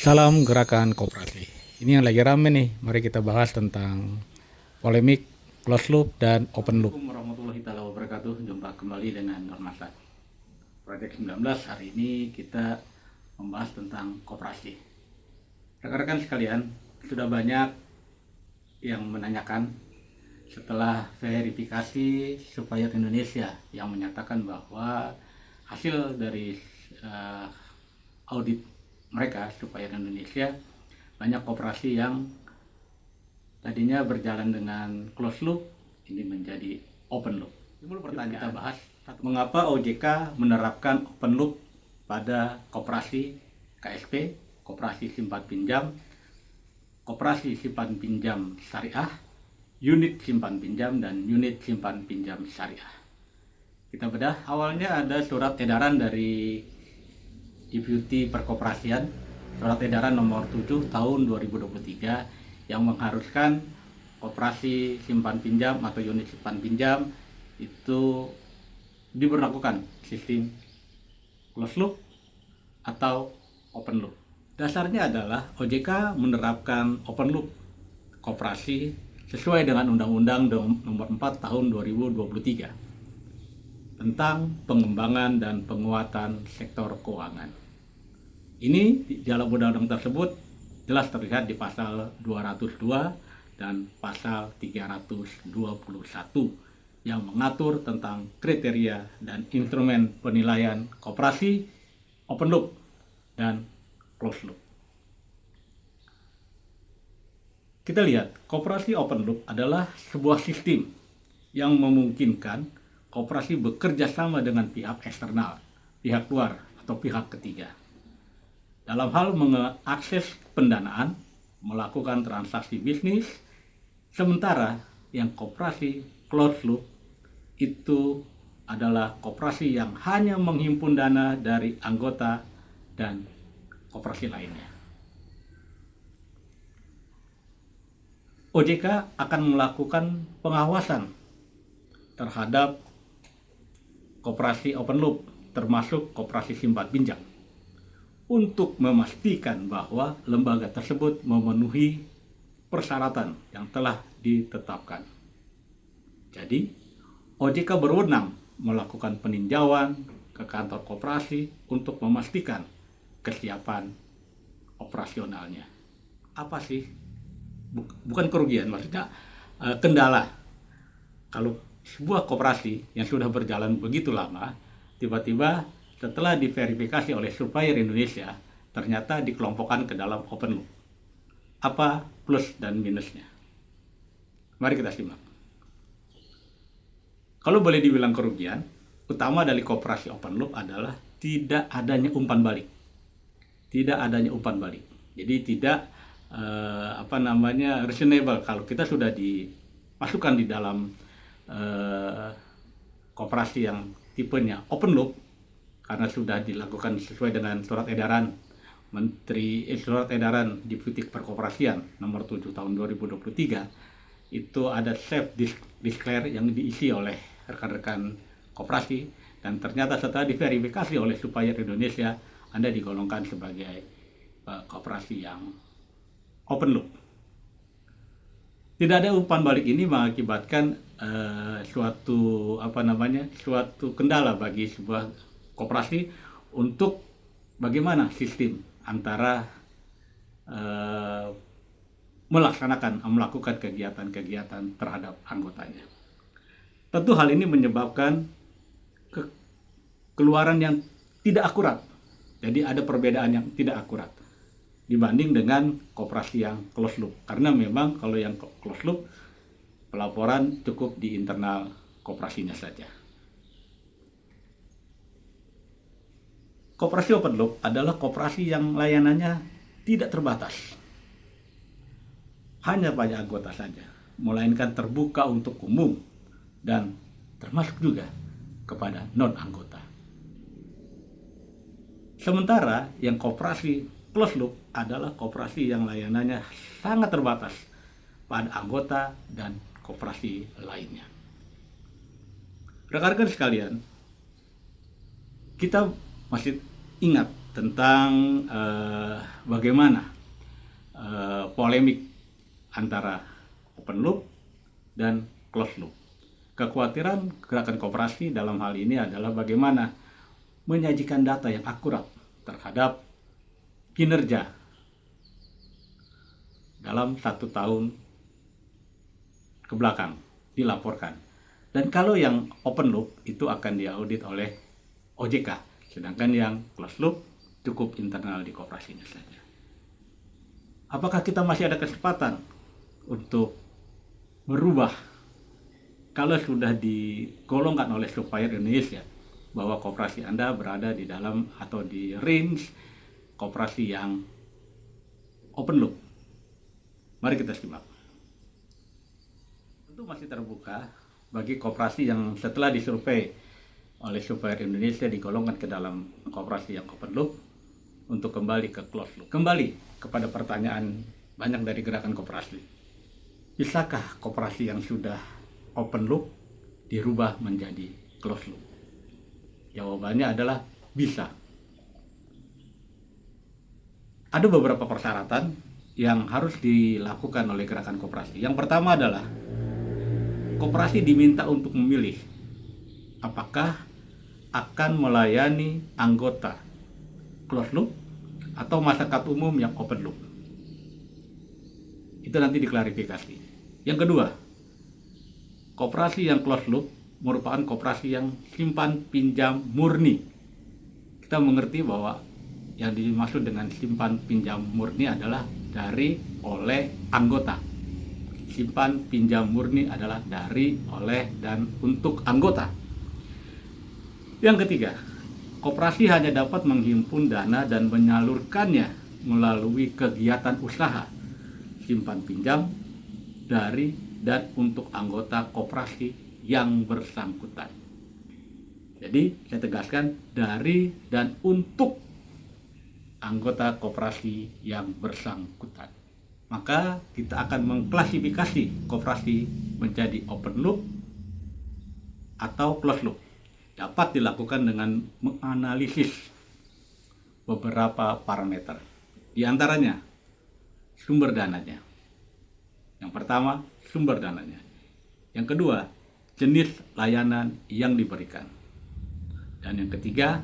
Salam gerakan koperasi. Ini yang lagi rame nih. Mari kita bahas tentang polemik closed loop dan open loop. Assalamualaikum warahmatullahi wabarakatuh. Jumpa kembali dengan Normasak. Project 19 hari ini kita membahas tentang koperasi. Rekan-rekan sekalian, sudah banyak yang menanyakan setelah verifikasi supplier Indonesia yang menyatakan bahwa hasil dari audit mereka supplier Indonesia, banyak koperasi yang tadinya berjalan dengan closed loop ini menjadi open loop. Timbul pertanyaan, kita bahas mengapa OJK menerapkan open loop pada koperasi KSP, koperasi simpan pinjam, koperasi simpan pinjam syariah, unit simpan pinjam, dan unit simpan pinjam syariah. Kita bedah. Awalnya ada surat edaran dari Deputi Perkoperasian, surat edaran nomor 7 tahun 2023 yang mengharuskan koperasi simpan pinjam atau unit simpan pinjam itu diberlakukan sistem closed loop atau open loop. Dasarnya adalah OJK menerapkan open loop koperasi sesuai dengan Undang-Undang nomor 4 tahun 2023 tentang pengembangan dan penguatan sektor keuangan. Ini di dalam undang-undang tersebut jelas terlihat di pasal 202 dan pasal 321 yang mengatur tentang kriteria dan instrumen penilaian koperasi open loop dan closed loop. Kita lihat, koperasi open loop adalah sebuah sistem yang memungkinkan koperasi bekerja sama dengan pihak eksternal, pihak luar atau pihak ketiga dalam hal mengakses pendanaan, melakukan transaksi bisnis, sementara yang koperasi closed loop itu adalah koperasi yang hanya menghimpun dana dari anggota dan koperasi lainnya. OJK akan melakukan pengawasan terhadap koperasi open loop, termasuk koperasi simpan pinjam, untuk memastikan bahwa lembaga tersebut memenuhi persyaratan yang telah ditetapkan. Jadi, OJK berwenang melakukan peninjauan ke kantor koperasi untuk memastikan kesiapan operasionalnya. Apa sih? Bukan kerugian, maksudnya kendala. Kalau sebuah koperasi yang sudah berjalan begitu lama, tiba-tiba setelah diverifikasi oleh supplier Indonesia, ternyata dikelompokkan ke dalam open loop. Apa plus dan minusnya? Mari kita simak. Kalau boleh dibilang kerugian, utama dari koperasi open loop adalah tidak adanya umpan balik. Tidak adanya umpan balik. Jadi tidak reasonable kalau kita sudah dimasukkan di dalam koperasi yang tipenya open loop, karena sudah dilakukan sesuai dengan surat edaran surat edaran Deputi Perkoperasian nomor 7 tahun 2023, itu ada self declare yang diisi oleh rekan-rekan koperasi, dan ternyata setelah diverifikasi oleh supplier Indonesia, Anda digolongkan sebagai koperasi yang open loop. Tidak ada umpan balik ini mengakibatkan suatu kendala bagi sebuah koperasi untuk bagaimana sistem antara melakukan kegiatan-kegiatan terhadap anggotanya. Tentu hal ini menyebabkan keluaran yang tidak akurat. Jadi ada perbedaan yang tidak akurat dibanding dengan koperasi yang closed loop. Karena memang kalau yang closed loop, pelaporan cukup di internal koperasinya saja. Koperasi open loop adalah koperasi yang layanannya tidak terbatas, hanya pada anggota saja, melainkan terbuka untuk umum dan termasuk juga kepada non-anggota. Sementara yang koperasi closed loop adalah koperasi yang layanannya sangat terbatas pada anggota dan koperasi lainnya. Rekan-rekan sekalian, kita masih ingat tentang bagaimana polemik antara open loop dan closed loop. Kekhawatiran gerakan koperasi dalam hal ini adalah bagaimana menyajikan data yang akurat terhadap kinerja dalam 1 tahun ke belakang dilaporkan. Dan kalau yang open loop itu akan diaudit oleh OJK, sedangkan yang closed loop cukup internal di koperasinya saja. Apakah kita masih ada kesempatan untuk merubah kalau sudah digolongkan oleh supplier Indonesia bahwa koperasi Anda berada di dalam atau di range koperasi yang open loop? Mari kita simak. Tentu masih terbuka bagi koperasi yang setelah disurvei oleh supplier Indonesia digolongkan ke dalam koperasi yang open loop untuk kembali ke closed loop. Kembali kepada pertanyaan banyak dari gerakan koperasi. Bisakah koperasi yang sudah open loop dirubah menjadi closed loop? Jawabannya adalah bisa. Ada beberapa persyaratan yang harus dilakukan oleh gerakan koperasi. Yang pertama adalah koperasi diminta untuk memilih apakah akan melayani anggota closed loop atau masyarakat umum yang open loop. Itu nanti diklarifikasi. Yang kedua, koperasi yang closed loop merupakan koperasi yang simpan pinjam murni. Kita mengerti bahwa yang dimaksud dengan simpan pinjam murni adalah dari oleh anggota. Simpan pinjam murni adalah dari, oleh, dan untuk anggota. Yang ketiga, koperasi hanya dapat menghimpun dana dan menyalurkannya melalui kegiatan usaha simpan pinjam dari dan untuk anggota koperasi yang bersangkutan. Jadi saya tegaskan, dari dan untuk anggota koperasi yang bersangkutan. Maka kita akan mengklasifikasi koperasi menjadi open loop atau closed loop. Dapat dilakukan dengan menganalisis beberapa parameter. Di antaranya sumber dananya. Yang pertama, sumber dananya. Yang kedua, jenis layanan yang diberikan. Dan yang ketiga,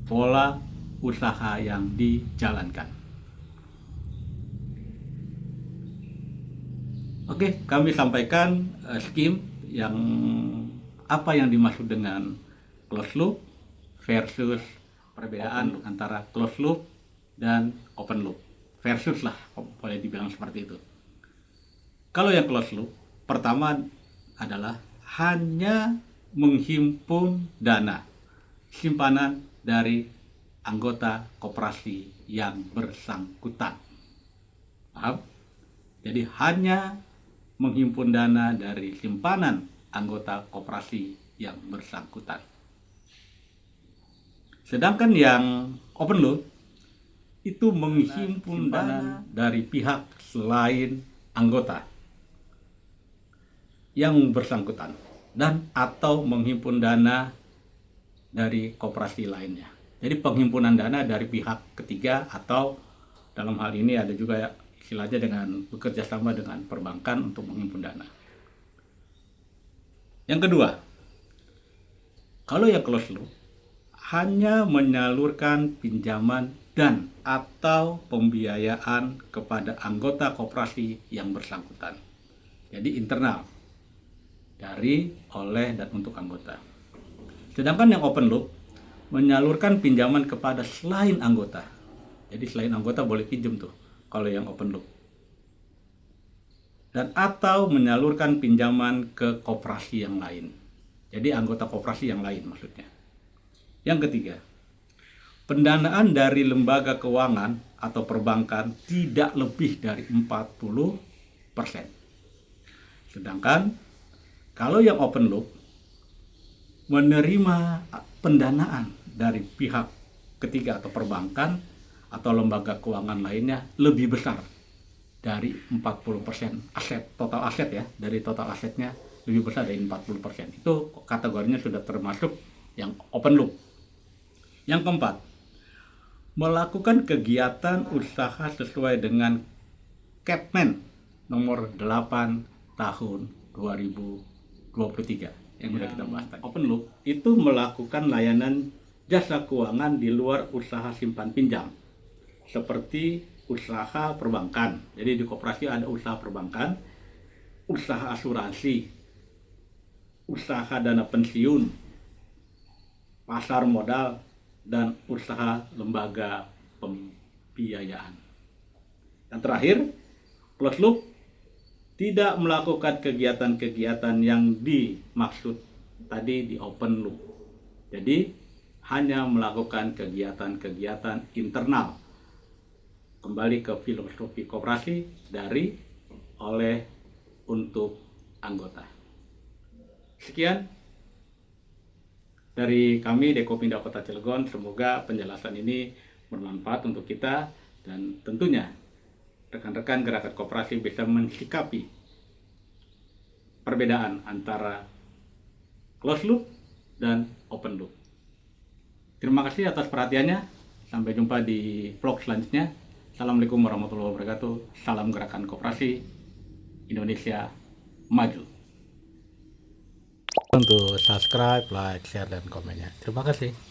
pola usaha yang dijalankan. Oke, kami sampaikan skim yang apa yang dimaksud dengan closed loop versus perbedaan antara closed loop dan open loop. Versus lah, boleh dibilang seperti itu. Kalau yang closed loop, pertama adalah hanya menghimpun dana simpanan dari anggota koperasi yang bersangkutan. Paham? Jadi hanya menghimpun dana dari simpanan anggota koperasi yang bersangkutan. Sedangkan yang open loop itu menghimpun dana dari pihak selain anggota yang bersangkutan dan atau menghimpun dana dari koperasi lainnya. Jadi penghimpunan dana dari pihak ketiga atau dalam hal ini ada juga istilahnya dengan bekerja sama dengan perbankan untuk menghimpun dana. Yang kedua, kalau yang closed loop hanya menyalurkan pinjaman dan atau pembiayaan kepada anggota koperasi yang bersangkutan. Jadi internal dari, oleh, dan untuk anggota. Sedangkan yang open loop menyalurkan pinjaman kepada selain anggota. Jadi selain anggota boleh pinjam tuh kalau yang open loop. Dan atau menyalurkan pinjaman ke koperasi yang lain. Jadi anggota koperasi yang lain maksudnya. Yang ketiga, pendanaan dari lembaga keuangan atau perbankan tidak lebih dari 40%. Sedangkan kalau yang open loop menerima pendanaan dari pihak ketiga atau perbankan atau lembaga keuangan lainnya lebih besar dari 40% aset, total aset ya, dari total asetnya lebih besar dari 40%. Itu kategorinya sudah termasuk yang open loop. Yang keempat, melakukan kegiatan usaha sesuai dengan Kepmen nomor 8 tahun 2023 yang sudah kita bahas tadi. Open Loop itu melakukan layanan jasa keuangan di luar usaha simpan pinjam seperti usaha perbankan. Jadi di koperasi ada usaha perbankan, usaha asuransi, usaha dana pensiun, pasar modal, dan usaha lembaga pembiayaan. Dan terakhir, closed loop tidak melakukan kegiatan-kegiatan yang dimaksud tadi di open loop. Jadi hanya melakukan kegiatan-kegiatan internal. Kembali ke filosofi koperasi dari, oleh, untuk anggota. Sekian dari kami Dekopinda Kota Cilegon. Semoga penjelasan ini bermanfaat untuk kita dan tentunya rekan-rekan gerakan koperasi bisa mensikapi perbedaan antara closed loop dan open loop. Terima kasih atas perhatiannya. Sampai jumpa di vlog selanjutnya. Assalamualaikum warahmatullahi wabarakatuh. Salam gerakan koperasi Indonesia maju. Untuk subscribe, like, share, dan komennya. Terima kasih.